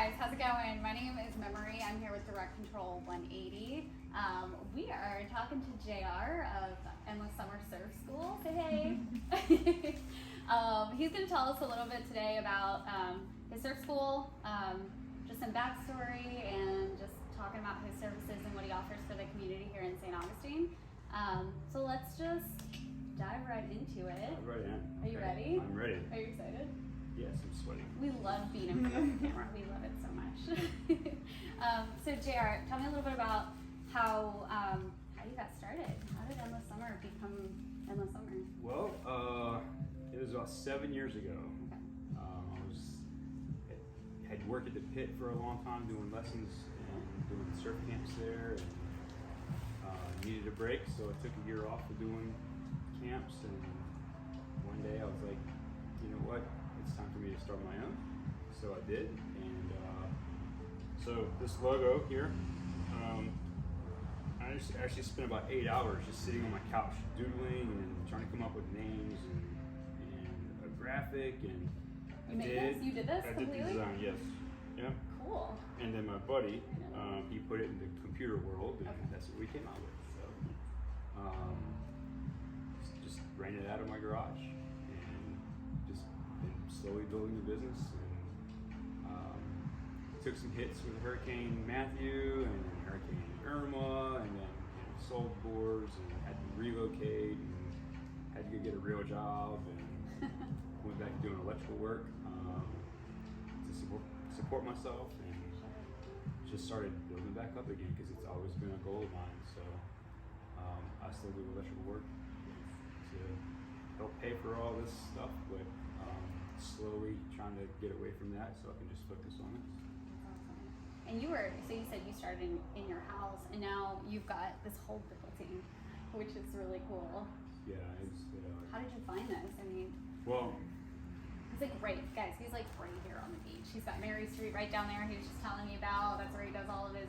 guys, how's it going? My name is Memory. I'm here with Direct Control 180. We are talking to JR of Endless Summer Surf School. Say hey. He's going to tell us a little bit today about his surf school, just some backstory, and just talking about his services and what he offers for the community here in St. Augustine. So let's just dive right into it. Right in. Are you ready? I'm ready. Are you excited? Yes, I'm sweating. We love being in front of the camera. We love it so much. So JR, tell me a little bit about how you got started. How did Endless Summer become Endless Summer? Well, it was about 7 years ago. Okay. Had worked at the pit for a long time, doing lessons and doing surf camps there, and needed a break, so I took a year off of doing camps. And one day I was like, you know what? It's time for me to start my own. So I did, and so this logo here, I just actually spent about 8 hours just sitting on my couch doodling and trying to come up with names and a graphic, and You did this I completely? did the design, yes. Yeah. Cool. And then my buddy, he put it in the computer world, and Okay. that's what we came out with. So just ran it out of my garage, and just been slowly building the business, and took some hits with Hurricane Matthew and then Hurricane Irma, and then sold boards and had to relocate and had to go get a real job, and went back to doing electrical work to support myself, and just started building back up again because it's always been a goal of mine. So I still do electrical work to help pay for all this stuff, but slowly trying to get away from that so I can just focus on it. And you said you started in your house, and now you've got this whole building, which is really cool. Yeah, it's. How did you find this? I mean, well, he's like right here on the beach. He's got Mary Street right down there. He was just telling me about. That's where he does all of his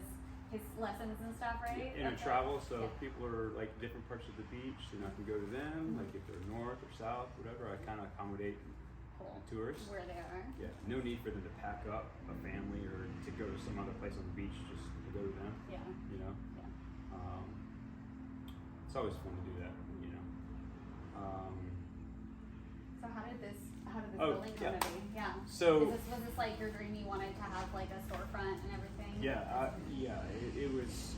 lessons and stuff, right? And I travel, so if people are like different parts of the beach, then I can go to them. Like if they're north or south, whatever, I kind of accommodate tourists where they are. Yeah, no need for them to pack up a family or to go to some other place on the beach just to go to them. Yeah. You know. Yeah. It's always fun to do that. You know. So how did this building come to be? Yeah. So was this like your dream? You wanted to have like a storefront and everything? Yeah. It was.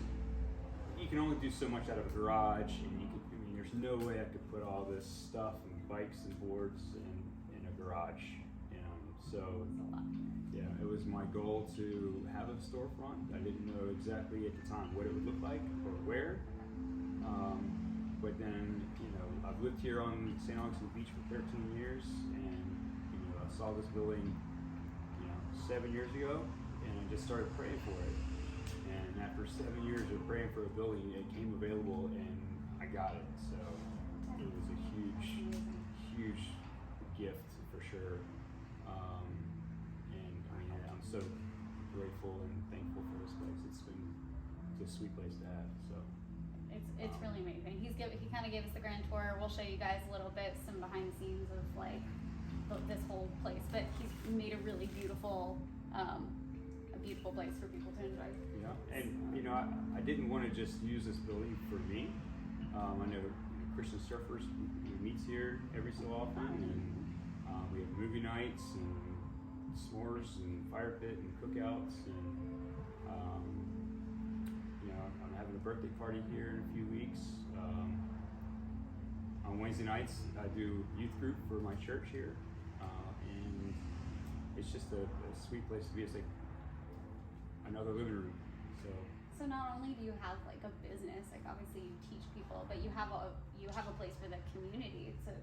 You can only do so much out of a garage, and there's no way I could put all this stuff and bikes and boards in a garage. So yeah, it was my goal to have a storefront. I didn't know exactly at the time what it would look like or where. But then, I've lived here on St. Augustine Beach for 13 years, and I saw this building, 7 years ago, and I just started praying for it. And after 7 years of praying for a building, it came available, and I got it. So it was a huge gift for sure. And I'm so grateful and thankful for this place. It's a sweet place to have. So. It's really amazing. He kind of gave us the grand tour. We'll show you guys a little bit, some behind the scenes of like this whole place. But he's made a really beautiful place for people to enjoy. Yeah, and I didn't want to just use this building for me. I know Christian surfers we meet here every so often, and we have movie nights and s'mores and fire pit and cookouts, and I'm having a birthday party here in a few weeks. On Wednesday nights, I do youth group for my church here, and it's just a sweet place to be. It's like another living room. So not only do you have like a business, like obviously you teach people, but you have a place for the community to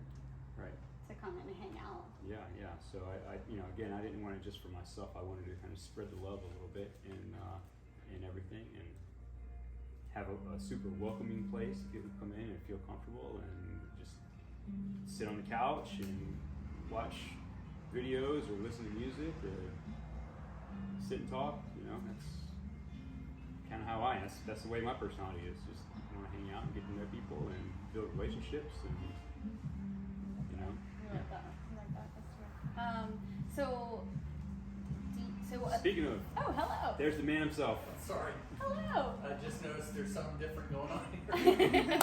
come in and hang out. Yeah. So I again, I didn't want it just for myself. I wanted to kind of spread the love a little bit in everything, and have a super welcoming place. People come in and feel comfortable and just sit on the couch and watch videos or listen to music or sit and talk. That's kind of how I am. That's the way my personality is. Just want to hang out and get to know people and build relationships, and I like that. That's true. So So, Speaking of, oh, hello. there's the man himself. Sorry. Hello. I just noticed there's something different going on here.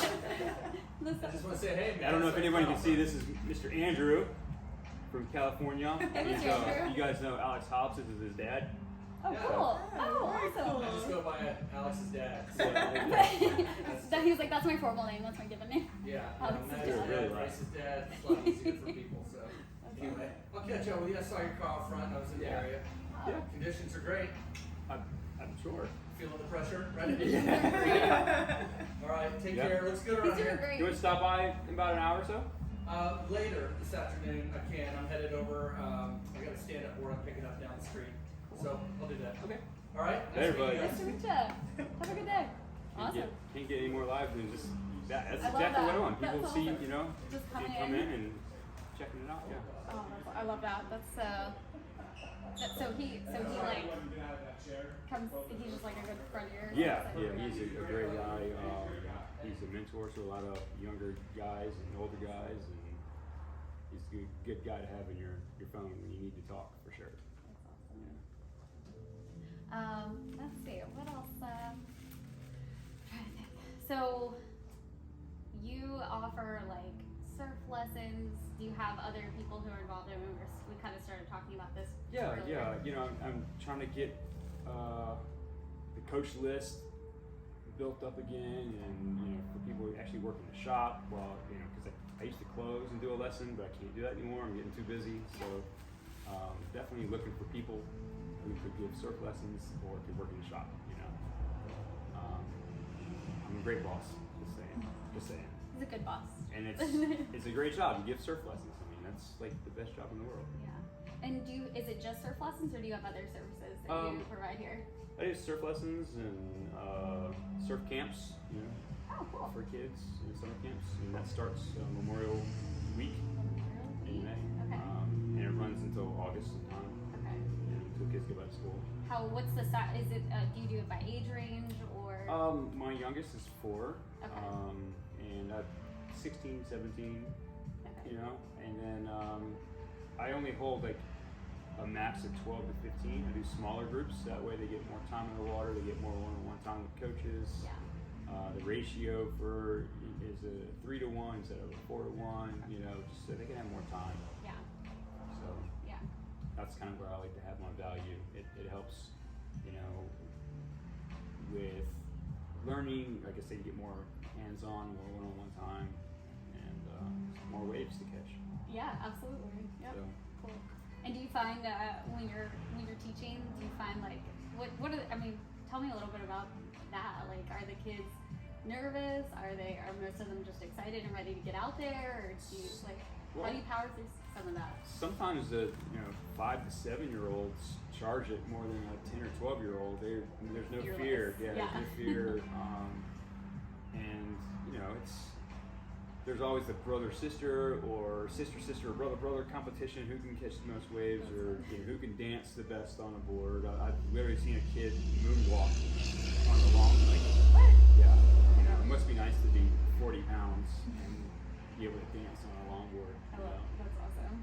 I just want to say, hey, man. I don't know if anyone can see, this is Mr. Andrew from California. Hey, He's, Mr. Andrew. you guys know Alex Hobbs, this is his dad. Oh, Yeah. cool. Oh, I just awesome. go by Alex's dad. So, So he was like, that's my formal name, that's my given name. Yeah, Alex's Matt's dad. Really dad, right. Bryce's dad. It's a lot easier for people. So anyway, I'll catch up with you. I saw your car out front. I was in the Yeah. area. Yeah. Conditions are great. I'm sure. Feeling the pressure. Ready? Yeah. All right. Take Yeah. care. Looks good He's around doing here. great. You want to stop by in about an hour or so? Later this afternoon, I can. I'm headed over. I got a stand-up board I'm picking up down the street, so I'll do that. Okay. All right. Later, Nice meeting you bud. Nice guys. to meet you. Have a good day. Awesome. Can't get any more live than just that. That's I love exactly what I that. want. People That's see, awesome. you know, Just they coming come in. in and checking it out. Yeah. Oh, I love that. So he like comes. He's just like a good friend of yours. Yeah, So, yeah, he's a great guy. He's a mentor to a lot of younger guys and older guys, and he's a good guy to have in your phone when you need to talk, for sure. That's awesome. Let's see. What else? I'm trying to think. So you offer like surf lessons. Do you have other people who are involved in it? We kind of started talking about this. Yeah, earlier. yeah. You know, I'm trying to get the coach list built up again, and you know, for people who actually work in the shop. Well, you know, because I used to close and do a lesson, but I can't do that anymore. I'm getting too busy. So definitely looking for people who could give surf lessons or could work in the shop. You know, I'm a great boss. Just saying. Just saying. He's a good boss. And it's a great job. You give surf lessons. I mean, that's like the best job in the world. Yeah. And is it just surf lessons, or do you have other services that you provide here? I do surf lessons and surf camps, you know, Oh, cool. for kids in summer camps, and that starts Memorial Week in May, Okay. and it runs until August sometime, Okay. until kids go back to school. What's the size? Is it? Do you do it by age range or? My youngest is 4, Okay. and 16, 17, Okay. you know, and then I only hold like a max of 12 to 15. I do smaller groups, that way they get more time in the water, they get more one-on-one time with coaches. Yeah. The ratio is a 3 to 1 instead of a 4 to 1, you know, just so they can have more time. Yeah. So Yeah. that's kind of where I like to have my value. It helps, you know, with learning. Like I said, you get more hands-on, more one-on-one time, and more waves to catch. Yeah. Absolutely. Yep. So, Cool. And do you find when you're teaching, do you find like what are tell me a little bit about that. Like, are the kids nervous? Are most of them just excited and ready to get out there, or do you how do you power through some of that? sometimes the 5 to 7-year-olds charge it more than a 10 or 12-year-old. There's no Fearless. fear. Yeah, Yeah. there's no fear. And you know, there's always the brother sister or sister or brother competition, who can catch the most waves, or you know, who can dance the best on a board. I've literally seen a kid moonwalk on the long, like, What? yeah, you know, it must be nice to be 40 pounds and be able to dance on a longboard. I You love know? that's awesome.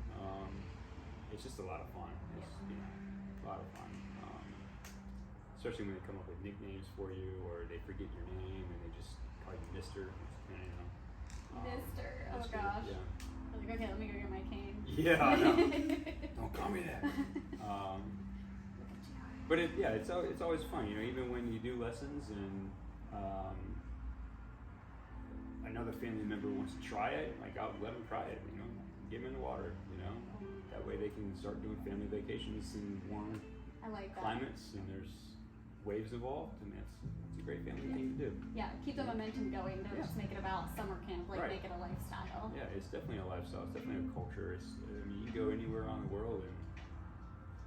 It's just a lot of fun. It's, you know, a lot of fun. Especially when they come up with nicknames for you, or they forget your name and they just call you Mister. You know. Mister. Oh Mister, gosh. Yeah. I was like, okay, let me go get my cane. Yeah, I know. Don't call me that. But it's always fun, you know. Even when you do lessons and another family member wants to try it, like, I'll let them try it. You know, get them in the water. You know, that way they can start doing family vacations in warm I like that. climates, and there's waves involved, and it's a great family thing to do. Yeah, keep the momentum going. Don't Yeah. just make it about summer camp. Like, Right. make it a lifestyle. Yeah, it's definitely a lifestyle. It's definitely a culture. You can go anywhere around the world, and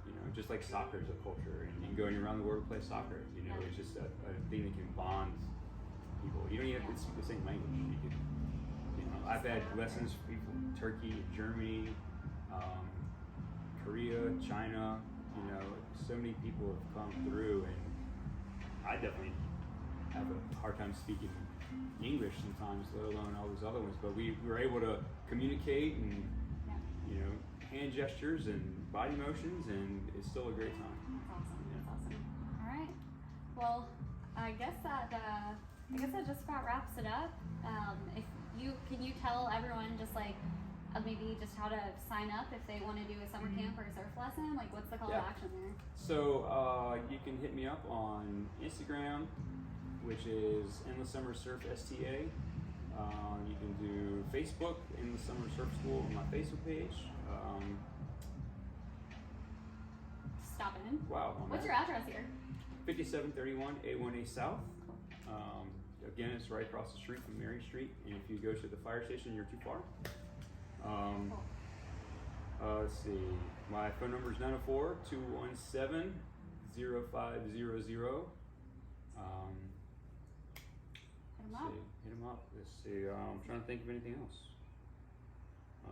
you know, just like soccer is a culture, and you can go anywhere around the world and play soccer. You know, Yeah. it's just a thing that can bond people. You don't even have to speak the same language. You could, you know, I've had lessons from people in Turkey, Germany, Korea, China. You know, so many people have come through, and I definitely have a hard time speaking English sometimes, let alone all those other ones. But we were able to communicate, and Yeah. you know, hand gestures and body motions, and it's still a great time. That's well, I guess that just about wraps it up. If you can you tell everyone just like maybe just how to sign up if they want to do a summer camp or a surf lesson? Like, what's the call to action there? So you can hit me up on Instagram, which is Endless Summer Surf STA. You can do Facebook, Endless Summer Surf School, on my Facebook page. Stop in. Wow. What's your address here? 5731 A1A South. Again, it's right across the street from Mary Street, and if you go to the fire station, you're too far. Cool. Let's see. My phone number is 904-217-0500. Hit 'em up. Hit them up. Let's see. I'm trying to think of anything else. I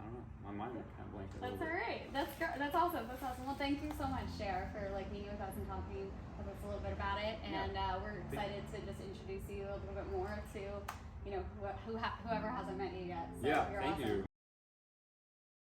don't know. My mind went kind of blank. That's all right. That's awesome. That's awesome. Well, thank you so much, Cher, for like meeting with us and talking with us a little bit about it. And we're excited to just introduce you a little bit more to, you know, whoever hasn't met you yet. So Yeah, you're thank awesome. you.